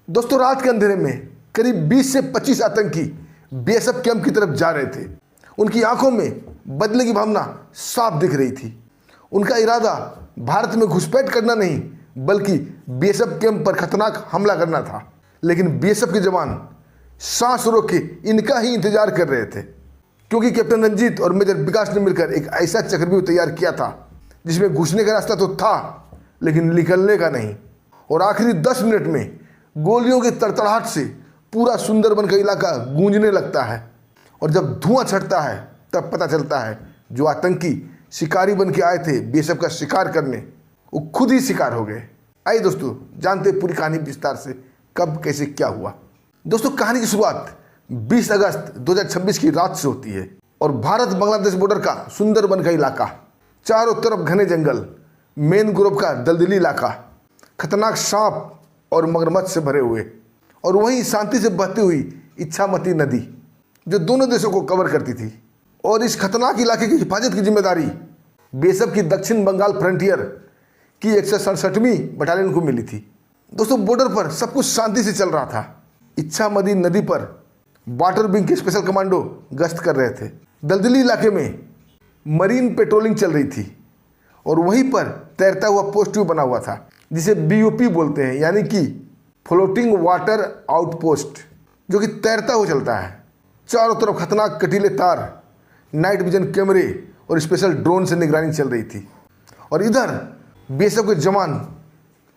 दोस्तों, रात के अंधेरे में करीब 20 से 25 आतंकी बीएसएफ कैंप की तरफ जा रहे थे। उनकी आंखों में बदले की भावना साफ दिख रही थी। उनका इरादा भारत में घुसपैठ करना नहीं बल्कि बीएसएफ कैंप पर खतरनाक हमला करना था। लेकिन बीएसएफ के जवान सांस रोक के इनका ही इंतजार कर रहे थे, क्योंकि कैप्टन रंजीत और मेजर विकास ने मिलकर एक ऐसा चक्रव्यूह तैयार किया था जिसमें घुसने का रास्ता तो था लेकिन निकलने का नहीं। और आखिरी 10 मिनट में गोलियों की तड़तड़ाहट से पूरा सुंदरबन का इलाका गूंजने लगता है। और जब धुआं छटता है तब पता चलता है जो आतंकी शिकारी बन के आए थे बीएसएफ का शिकार करने, वो खुद ही शिकार हो गए। आइए दोस्तों, जानते पूरी कहानी विस्तार से, कब कैसे क्या हुआ। दोस्तों, कहानी की शुरुआत 20 अगस्त 2026 की रात से होती है और भारत बांग्लादेश बॉर्डर का सुंदरबन का इलाका, चारों तरफ घने जंगल, मैनग्रोव का दलदली इलाका, खतरनाक सांप और मगरमच्छ से भरे हुए, और वहीं शांति से बहती हुई इच्छामती नदी जो दोनों देशों को कवर करती थी। और इस खतरनाक इलाके की हिफाजत की जिम्मेदारी बीएसएफ की दक्षिण बंगाल फ्रंटियर की 167वीं बटालियन को मिली थी। दोस्तों, बॉर्डर पर सब कुछ शांति से चल रहा था। इच्छामती नदी पर वाटर विंग के स्पेशल कमांडो गश्त कर रहे थे। दलदली इलाके में मरीन पेट्रोलिंग चल रही थी और वहीं पर तैरता हुआ पोस्ट भी बना हुआ था जिसे बीओपी बोलते हैं, यानी कि फ्लोटिंग वाटर आउटपोस्ट, जो कि तैरता हुआ चलता है। चारों तरफ खतरनाक कटीले तार, नाइट विजन कैमरे और स्पेशल ड्रोन से निगरानी चल रही थी। और इधर बीएसएफ के जवान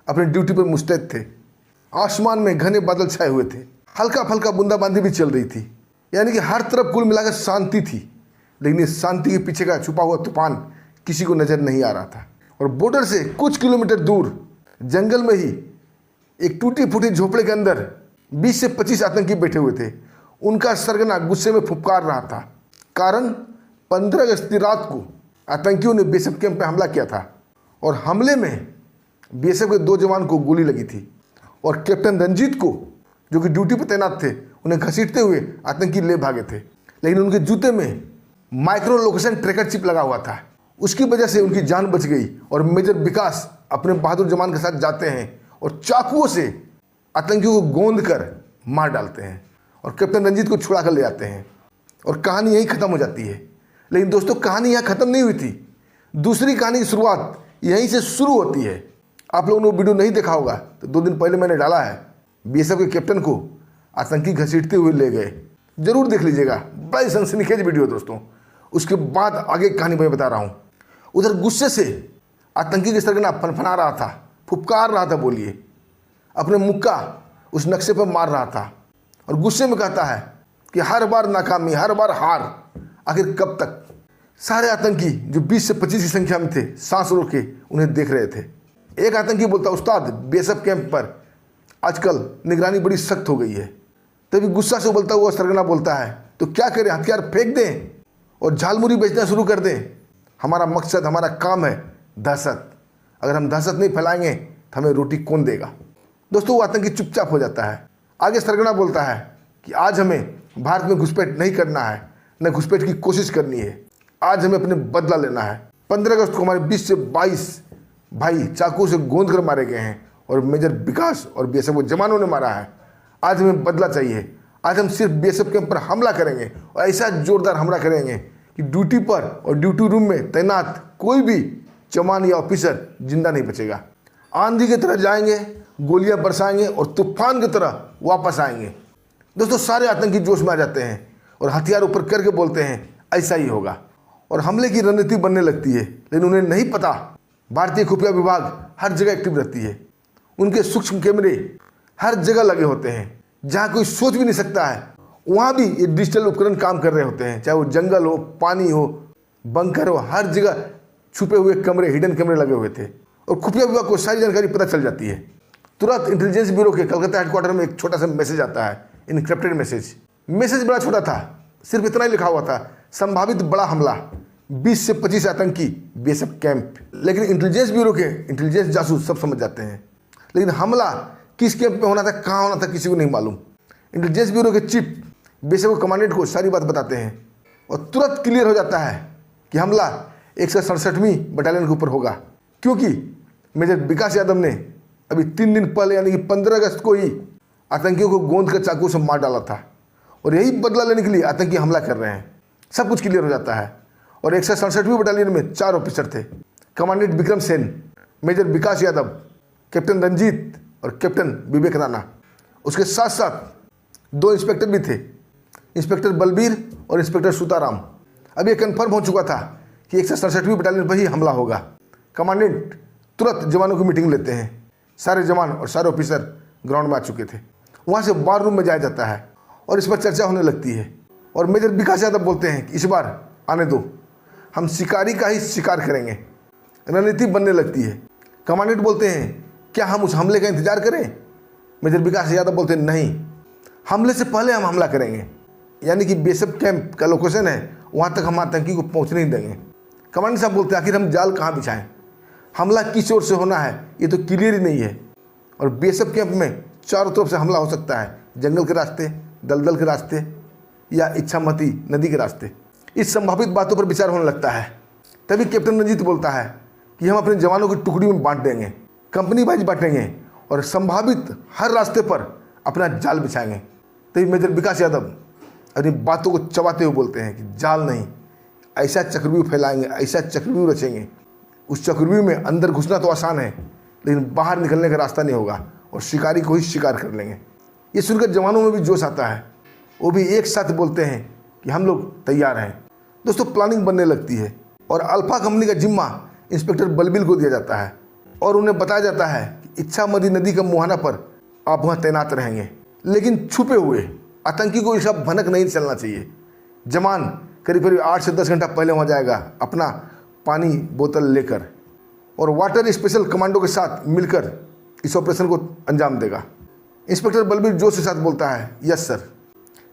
अपनी ड्यूटी पर मुस्तैद थे। आसमान में घने बादल छाए हुए थे, हल्का फल्का बूंदाबांदी भी चल रही थी, यानी कि हर तरफ कुल मिलाकर शांति थी। लेकिन इस शांति के पीछे का छुपा हुआ तूफान किसी को नजर नहीं आ रहा था। और बॉर्डर से कुछ किलोमीटर दूर जंगल में ही एक टूटी फूटी झोपड़े के अंदर 20 से 25 आतंकी बैठे हुए थे। उनका सरगना गुस्से में फुफकार रहा था। कारण 15 अगस्त की रात को आतंकियों ने बीएसएफ कैंप पर हमला किया था और हमले में बीएसएफ के 2 जवान को गोली लगी थी। और कैप्टन रंजीत को, जो कि ड्यूटी पर तैनात थे, उन्हें घसीटते हुए आतंकी ले भागे थे। लेकिन उनके जूते में माइक्रो लोकेशन ट्रैकर चिप लगा हुआ था। उसकी वजह से उनकी जान बच गई और मेजर विकास अपने बहादुर जवान के साथ जाते हैं और चाकुओं से आतंकियों को गोंद कर मार डालते हैं और कैप्टन रंजीत को छुड़ा कर ले आते हैं। और कहानी यहीं ख़त्म हो जाती है। लेकिन दोस्तों, कहानी यहाँ ख़त्म नहीं हुई थी। दूसरी कहानी की शुरुआत यहीं से शुरू होती है। आप लोगों ने वो वीडियो नहीं देखा होगा तो 2 दिन पहले मैंने डाला है। बीएसएफ के कैप्टन को आतंकी घसीटते हुए ले गए, जरूर देख लीजिएगा। बड़ी सनसनीखेज वीडियो दोस्तों। उसके बाद आगे कहानी मैं बता रहा हूँ। उधर गुस्से से आतंकी के सरगना फनफना रहा था, फुफकार रहा था, बोलिए, अपने मुक्का उस नक्शे पर मार रहा था और गुस्से में कहता है कि हर बार नाकामी, हर बार हार, आखिर कब तक। सारे आतंकी जो 20 से 25 की संख्या में थे सांस रोक के उन्हें देख रहे थे। एक आतंकी बोलता, उस्ताद, बीएसएफ कैंप पर आजकल निगरानी बड़ी सख्त हो गई है। तभी गुस्सा से उबलता हुआ सरगना बोलता है, तो क्या करें, हथियार फेंक दें और झालमुरी बेचना शुरू कर दें? हमारा मकसद, हमारा काम है दहशत। अगर हम दहशत नहीं फैलाएंगे तो हमें रोटी कौन देगा? दोस्तों, वो आतंकी चुपचाप हो जाता है। आगे सरगना बोलता है कि आज हमें भारत में घुसपैठ नहीं करना है, न घुसपैठ की कोशिश करनी है। आज हमें अपने बदला लेना है। 15 अगस्त को हमारे 20 से 22 भाई चाकू से गोंद कर मारे गए हैं और मेजर विकास और बीएसएफ को जवानों ने मारा है। आज हमें बदला चाहिए। आज हम सिर्फ बीएसएफ कैंप पर हमला करेंगे और ऐसा जोरदार हमला करेंगे कि ड्यूटी पर और ड्यूटी रूम में तैनात कोई भी जवान या ऑफिसर जिंदा नहीं बचेगा। आंधी की तरह जाएंगे, गोलियां बरसाएंगे और तूफान की तरह वापस आएंगे। दोस्तों, सारे आतंकी जोश में आ जाते हैं और हथियार ऊपर करके बोलते हैं ऐसा ही होगा। और हमले की रणनीति बनने लगती है। लेकिन उन्हें नहीं पता भारतीय खुफिया विभाग हर जगह एक्टिव रहती है। उनके सूक्ष्म कैमरे हर जगह लगे होते हैं। जहाँ कोई सोच भी नहीं सकता है वहाँ भी ये डिजिटल उपकरण काम कर रहे होते हैं। चाहे वो जंगल हो, पानी हो, बंकर हो, हर जगह छुपे हुए कमरे, हिडन कैमरे लगे हुए थे। और खुफिया विभाग को सारी जानकारी पता चल जाती है। तुरंत इंटेलिजेंस ब्यूरो के कलकत्ता हेडक्वार्टर में एक छोटा सा मैसेज आता है, इनक्रिप्टेड मैसेज। मैसेज बड़ा छोटा था, सिर्फ इतना ही लिखा हुआ था, संभावित बड़ा हमला, 20 से 25 आतंकी बीएसएफ कैंप। लेकिन इंटेलिजेंस ब्यूरो के इंटेलिजेंस जासूस सब समझ जाते हैं। लेकिन हमला किस कैंप में होना था, कहाँ होना था, किसी को नहीं मालूम। इंटेलिजेंस ब्यूरो के चीफ बीएसएफ कमांडेंट को सारी बात बताते हैं और तुरंत क्लियर हो जाता है कि हमला 167वीं बटालियन के ऊपर होगा। क्योंकि मेजर विकास यादव ने अभी 3 दिन पहले यानी कि 15 अगस्त को ही आतंकियों को गोंद कर चाकू से मार डाला था और यही बदला लेने के लिए आतंकी हमला कर रहे हैं। सब कुछ क्लियर हो जाता है और 167वीं बटालियन में 4 ऑफिसर थे, कमांडेंट विक्रम सेन, मेजर विकास यादव, कैप्टन रंजीत और कैप्टन विवेक राणा। उसके साथ साथ 2 इंस्पेक्टर भी थे, इंस्पेक्टर बलबीर और इंस्पेक्टर सुताराम। अब यह कन्फर्म हो चुका था कि 167वीं बटालियन पर ही हमला होगा। कमांडेंट तुरंत जवानों की मीटिंग लेते हैं। सारे जवान और सारे ऑफिसर ग्राउंड में आ चुके थे। वहाँ से वार रूम में जाया जाता है और इस पर चर्चा होने लगती है और मेजर विकास यादव बोलते हैं कि इस बार आने दो, हम शिकारी का ही शिकार करेंगे। रणनीति बनने लगती है। कमांडेंट बोलते हैं क्या हम उस हमले का इंतजार करें? मेजर विकास यादव बोलते हैं नहीं, हमले से पहले हम हमला करेंगे, यानी कि बेसब कैंप का लोकेशन है वहाँ तक हम आतंकी को पहुँचने नहीं देंगे। कमांडेंट साहब बोलते हैं आखिर हम जाल कहाँ बिछाएं, हमला किस ओर से होना है ये तो क्लियर ही नहीं है और बेसब कैंप में चारों तरफ से हमला हो सकता है, जंगल के रास्ते, दलदल के रास्ते या इच्छामती नदी के रास्ते। इस संभावित बातों पर विचार होने लगता है। तभी कैप्टन रंजीत बोलता है कि हम अपने जवानों की टुकड़ी में बांट देंगे, कंपनी वाइज बांटेंगे और संभावित हर रास्ते पर अपना जाल बिछाएंगे। तभी मेजर विकास यादव अपनी बातों को चबाते हुए बोलते हैं कि जाल नहीं, ऐसा चक्रव्यूह फैलाएंगे, ऐसा चक्रव्यूह रचेंगे, उस चक्रव्यूह में अंदर घुसना तो आसान है लेकिन बाहर निकलने का रास्ता नहीं होगा और शिकारी को ही शिकार कर लेंगे। ये सुनकर जवानों में भी जोश आता है, वो भी एक साथ बोलते हैं कि हम लोग तैयार हैं। दोस्तों प्लानिंग बनने लगती है और अल्फा कंपनी का जिम्मा इंस्पेक्टर बलबीर को दिया जाता है और उन्हें बताया जाता है कि इच्छामती नदी के मुहाना पर आप वहाँ तैनात रहेंगे, लेकिन छुपे हुए। आतंकी को इसका भनक नहीं चलना चाहिए। जवान करीब करीब 8 से 10 घंटा पहले वहाँ जाएगा अपना पानी बोतल लेकर और वाटर स्पेशल कमांडो के साथ मिलकर इस ऑपरेशन को अंजाम देगा। इंस्पेक्टर बलबीर जोश के साथ बोलता है यस सर।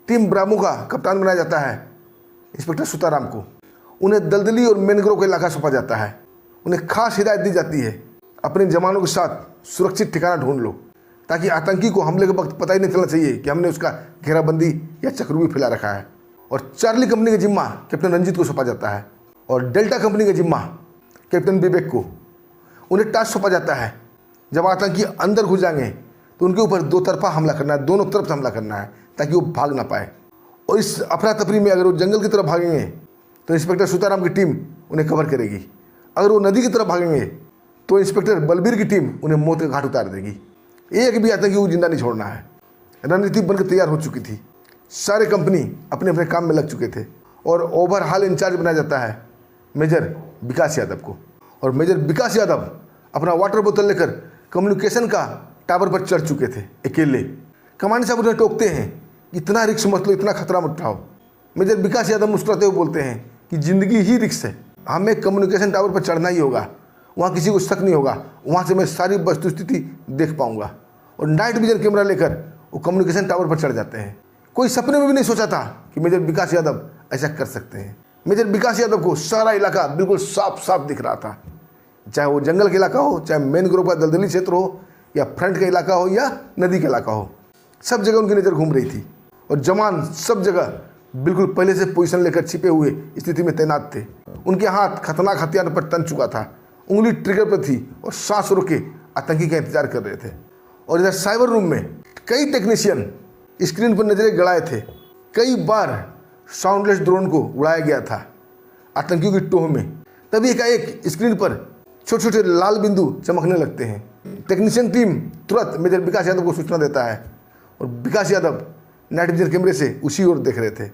टीम ब्रामो का कप्तान बनाया जाता है इंस्पेक्टर सुताराम को। उन्हें दलदली और मैनग्रोव का इलाका सौंपा जाता है। उन्हें खास हिदायत दी जाती है अपने जवानों के साथ सुरक्षित ठिकाना ढूंढ लो ताकि आतंकी को हमले के वक्त पता ही नहीं चलना चाहिए कि हमने उसका घेराबंदी या चक्रव्यूह फैला रखा है। और चार्ली कंपनी का जिम्मा कैप्टन रंजीत को सौंपा जाता है और डेल्टा कंपनी का जिम्मा कैप्टन विवेक को। उन्हें टास्क सौंपा जाता है जब आतंकी अंदर घुस जाएंगे तो उनके ऊपर 2 तरफा हमला करना है, दोनों तरफ से हमला करना है ताकि वो भाग ना पाए। और इस अफरा तफरी में अगर वो जंगल की तरफ भागेंगे तो इंस्पेक्टर सुताराम की टीम उन्हें कवर करेगी। अगर वो नदी की तरफ भागेंगे तो इंस्पेक्टर बलबीर की टीम उन्हें मौत के घाट उतार देगी। एक भी आतंकी को जिंदा नहीं छोड़ना है। रणनीति बनकर तैयार हो चुकी थी। सारे कंपनी अपने अपने काम में लग चुके थे और ओवरऑल इंचार्ज बनाया जाता है मेजर विकास यादव को। और मेजर विकास यादव अपना वाटर बोतल लेकर कम्युनिकेशन का टावर पर चढ़ चुके थे अकेले। कमांडर साहब उन्हें टोकते हैं इतना रिस्क मत लो, इतना खतरा मत उठाओ। मेजर विकास यादव मुस्कुराते हुए बोलते हैं कि ज़िंदगी ही रिस्क है, हमें कम्युनिकेशन टावर पर चढ़ना ही होगा, वहाँ किसी को शक नहीं होगा, वहाँ से मैं सारी वस्तुस्थिति देख पाऊंगा। और नाइट विजन कैमरा लेकर वो कम्युनिकेशन टावर पर चढ़ जाते हैं। कोई सपने में भी नहीं सोचा था कि मेजर विकास यादव ऐसा कर सकते हैं। मेजर विकास यादव को सारा इलाका बिल्कुल साफ साफ दिख रहा था, चाहे वो जंगल का इलाका हो, चाहे मैनग्रोव का दलदली क्षेत्र हो, या फ्रंट का इलाका हो या नदी का इलाका हो। सब जगह उनकी नज़र घूम रही थी और जवान सब जगह बिल्कुल पहले से पोजीशन लेकर छिपे हुए स्थिति में तैनात थे। उनके हाथ खतरनाक हथियार पर तन चुका था, उंगली ट्रिगर पर थी और सांस रोके आतंकी का इंतजार कर रहे थे। और इधर साइबर रूम में कई टेक्नीशियन स्क्रीन पर नजरें गड़ाए थे। कई बार साउंडलेस ड्रोन को उड़ाया गया था आतंकियों की टोह में। तभी एकाएक स्क्रीन पर छोटे छोटे लाल बिंदु चमकने लगते हैं। टेक्नीशियन टीम तुरंत मेजर विकास यादव को सूचना देता है और विकास यादव नाइट विजन कैमरे से उसी ओर देख रहे थे।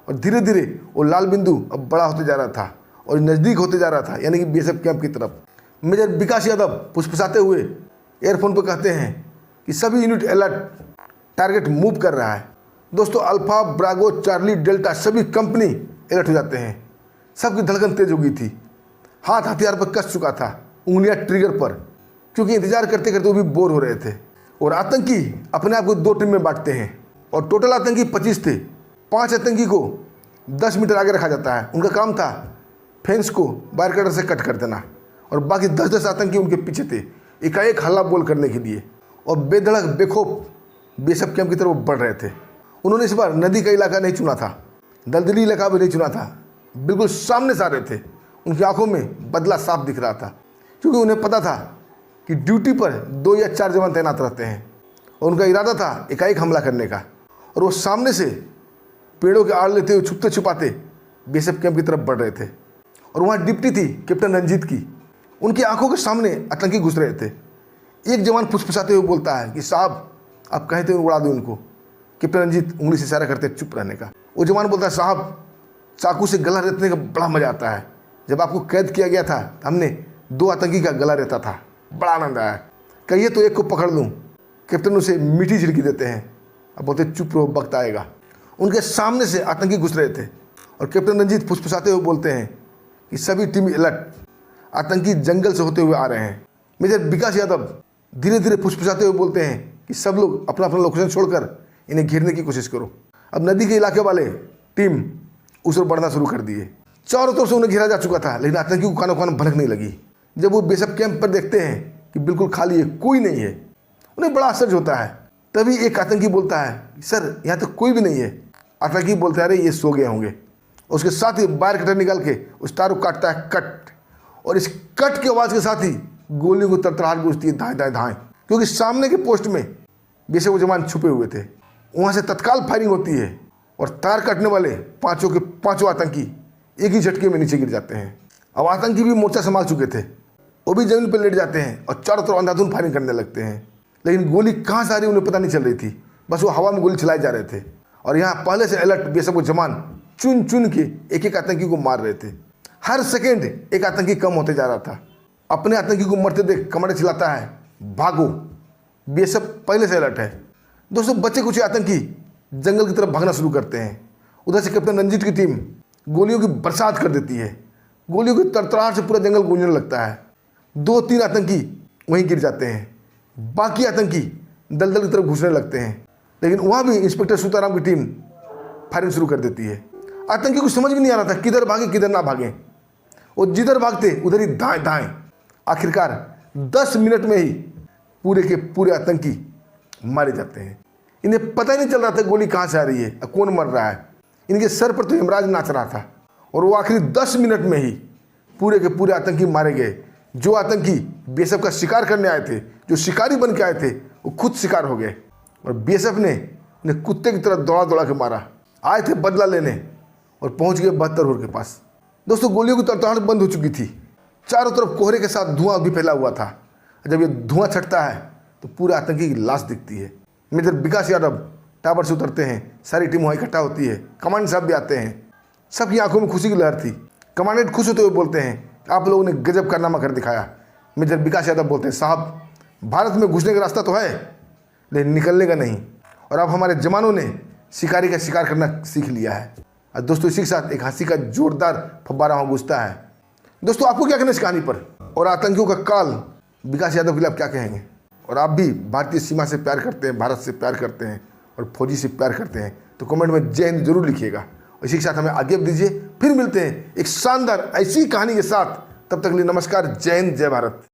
और धीरे धीरे वो लाल बिंदु अब बड़ा होते जा रहा था और नज़दीक होते जा रहा था, यानी कि बीएसएफ कैंप की तरफ। मेजर विकास यादव फुसफुसाते हुए एयरफोन पर कहते हैं कि सभी यूनिट अलर्ट, टारगेट मूव कर रहा है। दोस्तों अल्फा, ब्रावो, चार्ली, डेल्टा सभी कंपनी अलर्ट हो जाते हैं। सबकी धड़कन तेज हो गई थी, हाथ हथियार पर कस चुका था, उंगलियां ट्रिगर पर, क्योंकि इंतजार करते करते वो भी बोर हो रहे थे। और आतंकी अपने आप को 2 टीम में बांटते हैं और टोटल आतंकी 25 थे। 5 आतंकी को 10 मीटर आगे रखा जाता है। उनका काम था फेंस को वायर कटर से कट कर देना और बाकी 10-10 आतंकी उनके पीछे थे एकाएक हल्ला बोल करने के लिए। और बेधड़क बेखौफ बीएसएफ कैंप की तरफ बढ़ रहे थे। उन्होंने इस बार नदी का इलाका नहीं चुना था, दलदली इलाका भी नहीं चुना था, बिल्कुल सामने से आ रहे थे। उनकी आंखों में बदला साफ दिख रहा था, क्योंकि उन्हें पता था कि ड्यूटी पर 2 या 4 जवान तैनात रहते हैं और उनका इरादा था एकाएक हमला करने का। और वो सामने से पेड़ों के आड़ लेते हुए छुपते छुपाते बीएसएफ कैंप की तरफ बढ़ रहे थे। और वहाँ डिप्टी थी कैप्टन रंजीत की। उनकी आंखों के सामने आतंकी घुस रहे थे। एक जवान फुसफुसाते हुए बोलता है कि साहब आप कहें तो उड़ा दो उनको। कैप्टन रंजीत उंगली से इशारा करते चुप रहने का। वो जवान बोलता है साहब चाकू से गला रेतने का बड़ा मजा आता है। जब आपको कैद किया गया था हमने 2 आतंकी का गला रेता था, बड़ा आनंद आया। कहिए तो एक को पकड़ लूँ। कैप्टन उसे मीठी झिड़की देते हैं। अब बोलते चुप रहो वक्त आएगा। उनके सामने से आतंकी घुस रहे थे और कैप्टन रंजीत फुसफुसाते हुए बोलते हैं कि सभी टीम अलर्ट, आतंकी जंगल से होते हुए आ रहे हैं। मेजर विकास यादव धीरे धीरे फुसफुसाते हुए बोलते हैं कि सब लोग अपना अपना लोकेशन छोड़कर इन्हें घेरने की कोशिश करो। अब नदी के इलाके वाले टीम उस ओर बढ़ना शुरू कर दिए। चारों तरफ से उन्हें घेरा जा चुका था, लेकिन आतंकी को कानो कानो भनक नहीं लगी। जब वो बेसब कैंप पर देखते हैं कि बिल्कुल खाली है, कोई नहीं है, उन्हें बड़ा आश्चर्य होता है। तभी एक आतंकी बोलता है सर यहाँ तो कोई भी नहीं है। आतंकी बोलता है अरे ये सो गए होंगे। उसके साथ ही वायर कटर निकाल के उस तार को काटता है कट, और इस कट की आवाज़ के साथ ही गोलियों को तरतराहट गूंजती है धाएं धाएं धाएं, क्योंकि सामने के पोस्ट में बेशक वो जवान छुपे हुए थे। वहाँ से तत्काल फायरिंग होती है और तार काटने वाले पाँचों के पाँचों आतंकी एक ही झटके में नीचे गिर जाते हैं। अब आतंकी भी मोर्चा संभाल चुके थे, वो भी जमीन पर लेट जाते हैं और चारों तरफ अंधाधुंध फायरिंग करने लगते हैं। लेकिन गोली कहाँ से आ रही उन्हें पता नहीं चल रही थी, बस वो हवा में गोली चलाए जा रहे थे। और यहाँ पहले से अलर्ट बेशक वो जवान चुन चुन के एक एक आतंकी को मार रहे थे। हर सेकेंड एक आतंकी कम होते जा रहा था। अपने आतंकी को मरते देख कमांडर चिल्लाता है भागो। बेशक पहले से अलर्ट है। दोस्तों बचे कुछ आतंकी जंगल की तरफ भागना शुरू करते हैं। उधर से कैप्टन रंजीत की टीम गोलियों की बरसात कर देती है। गोलियों की तरतराहट से पूरा जंगल गूंजने लगता है। 2-3 आतंकी वहीं गिर जाते हैं। बाकी आतंकी दलदल की तरफ घुसने लगते हैं, लेकिन वहाँ भी इंस्पेक्टर सुताराम की टीम फायरिंग शुरू कर देती है। आतंकी को समझ भी नहीं आ रहा था किधर भागे किधर ना भागे। वो जिधर भागते उधर ही दाएं दाएं। आखिरकार 10 मिनट में ही पूरे के पूरे आतंकी मारे जाते हैं। इन्हें पता ही नहीं चल रहा था गोली कहाँ से आ रही है, कौन मर रहा है। इनके सर पर तो यमराज नाच रहा था। और वो आखिरी 10 मिनट में ही पूरे के पूरे आतंकी मारे गए। जो आतंकी बीएसएफ का शिकार करने आए थे, जो शिकारी बन के आए थे, वो खुद शिकार हो गए। और बीएसएफ ने उन्हें कुत्ते की तरह दौड़ा दौड़ा के मारा। आए थे बदला लेने और पहुंच गए 72 रोड के पास। दोस्तों गोलियों की तरतराहट बंद हो चुकी थी। चारों तरफ कोहरे के साथ धुआं भी फैला हुआ था। जब ये धुआं छटता है तो पूरे आतंकी की लाश दिखती है। मेजर विकास यादव टावर से उतरते हैं। सारी टीम वहाँ इकट्ठा होती है। कमांडेंट साहब भी आते हैं। सबकी आंखों में खुशी की लहर थी। कमांडेंट खुश होते हुए बोलते हैं आप लोगों ने गजब कारनामा कर दिखाया। मेजर विकास यादव बोलते हैं साहब भारत में घुसने का रास्ता तो है, लेकिन निकलने का नहीं। और अब हमारे जवानों ने शिकारी का शिकार करना सीख लिया है। और दोस्तों इसी के साथ एक हंसी का जोरदार फव्वारा वहाँ गूंजता है। दोस्तों आपको क्या कहना इस कहानी पर, और आतंकियों का काल विकास यादव के लिए आप क्या कहेंगे? और आप भी भारतीय सीमा से प्यार करते हैं, भारत से प्यार करते हैं और फौजी से प्यार करते हैं तो कमेंट में जय हिंद जरूर लिखिएगा। इसी के साथ हमें आगे दीजिए, फिर मिलते हैं एक शानदार ऐसी कहानी के साथ। तब तक के लिए नमस्कार, जय हिंद, जय भारत।